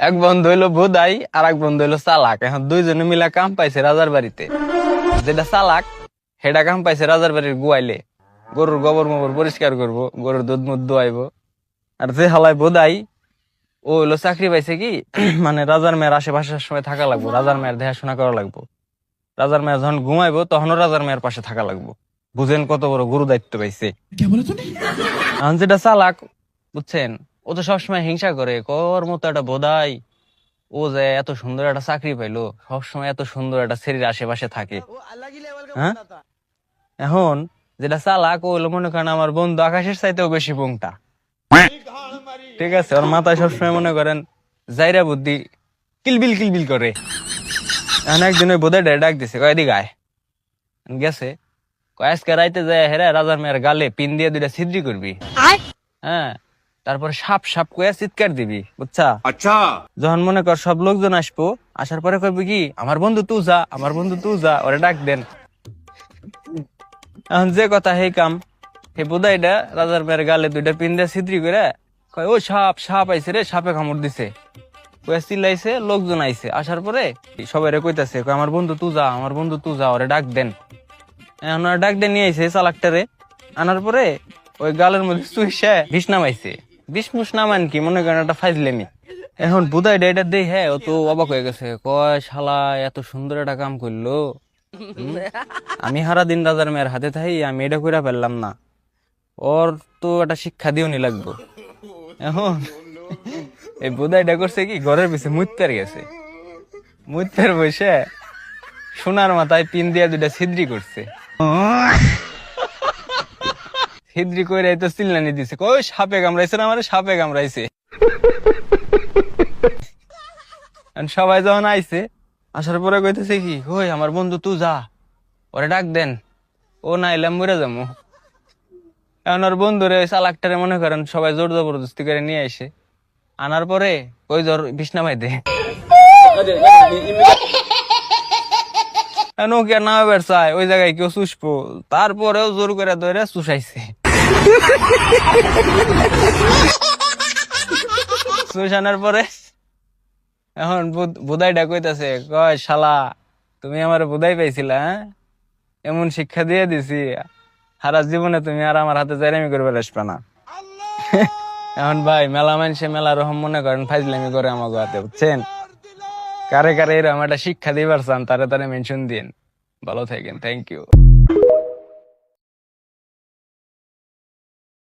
এক বন্ধু হইলো বোধাই আর এক বন্ধু হইলো চালাক। এখন দুইজনে মিলা কাম পাইছে রাজার বাড়িতে। যেটা চালাক সেটা কাম পাইছে রাজার বাড়ির গুয়াইলে, গরুর গোবর মোবর পরিষ্কার করব, গরুর দুধ মুধ দোয়াইব। আর যে হালায় বোধাই ও হইলো চাকরি পাইছে কি মানে রাজার মেয়ের আশেপাশের সময় থাকা লাগবো, রাজার মেয়ের দেখাশোনা করা লাগবো। রাজার মেয়ে যখন ঘুমাইবো তখনও রাজার মেয়ের পাশে থাকা লাগবো। বুঝেন কত বড় গুরু দায়িত্ব পাইছে। এখন যেটা চালাক, বুঝছেন, ও তো সবসময় হিংসা করে, কর মতো একটা বোধাই ও যে এত সুন্দর একটা চাকরি পাইলো, সবসময় এত সুন্দর একটা ছেলের আশেপাশে থাকে। হ্যাঁ, এখন যেটা চালাক ও হলো মনে করেন আমার বন্ধু আকাশের চাইতেও বেশি পোংটা। ঠিক আছে, ওর মাথায় সবসময় মনে করেন জাইরা বুদ্ধি কিলবিল কিলবিল করে। এখন একদিন ওই বোধাই ডাক দিছে, কয় এদিকে আয়। গেছে, কয় আজকে রাইতে যায় হেরা রাজার মেয়ের গালে পিন দিয়ে দুইটা ছিদ্রি করবি। হ্যাঁ, তারপর সাপ সাপ কয়ে চিৎকার দিবি, বুঝছা? अच्छा। যখন মনে কর সব লোকজন আসবো, আসার পরে কইবি কি, আমার বন্ধু তুই যা, আমার বন্ধু তুই যা, ওরে ডাক দেন। এখন যে কথা সেই কাম। হে বোধাইটা রাজার মেয়ের গালে দুইটা পিন দিয়ে ছিদ্রি করে কয়, ও সাপ সাপ আইছে রে, সাপে কামড় দিছে। কয়ে চিল্লাইছে, লোকজন আইছে, আসার পরে সবাই কইতাছে আমার বন্ধু তুই যা, আমার বন্ধু তুই যা, ওরে ডাক দেন। এখন ওরা ডাক দিয়ে নিয়ে আইছে চালাকটারে। আনার পরে ওই গালের মধ্যে চুইসে বিষ নামাইছে। বিষ মুষ নামান কি মনে করেন একটা ফাইজলেমি। এখন বুধাই এটা দেই, হ্যাঁ, ও তো অবাক হয়ে গেছে, কয় শালা এত সুন্দর একটা কাম করলো। আমি সারা দিন রাজার মেয়ের হাতে থাই, আমি এটা কইরা ফেললাম না, ওর তো একটা শিক্ষা দিও নি লাগবো। এখন এই বুধাইটা করছে কি, ঘরের পিছে মুইতার গেছে, মুইতার বসে সোনার মাথায় পিন দিয়ে দুইটা ছিদ্রি করছে। ছিদ্রি করে তো চিল্লানি দিছে, কই সাপে কামড়াইছে না, আমার সাপে কামড়াইছে। সবাই যখন আইছে, আসার পরে কইতেছে কি, ওই আমার বন্ধু তুই যা, ওরে ডাক দেন, ও না এলাম মরে যাবো। এখন ওর বন্ধুরে চালাকটারে মনে করেন সবাই জোর জবরদস্তি করে নিয়ে আসে। আনার পরে ওই জ্বর বিছনা মাই দে নৌকা নামাবার চায়, ওই জায়গায় কেউ চুষবো, তারপরেও জোর করে ধরে চুষাইছে। চুষানোর পরে এখন বোধাইটা কইতাছে, কয় শালা তুমি আমার বোধাই পাইছিলা, হ্যাঁ, এমন শিক্ষা দিয়ে দিছি, সারা জীবনে তুমি আর আমার হাতে জাইরামি করবে আসবে না। এখন ভাই মেলা মানুষে মেলা রকম মনে করেন ফাইজলামি করে আমাকে হাতে, বুঝছেন? কারে কারে এরকম একটা শিক্ষা দিবার চান তারে তারে মেনশন দিন। ভালো থাকেন, থ্যাংক ইউ।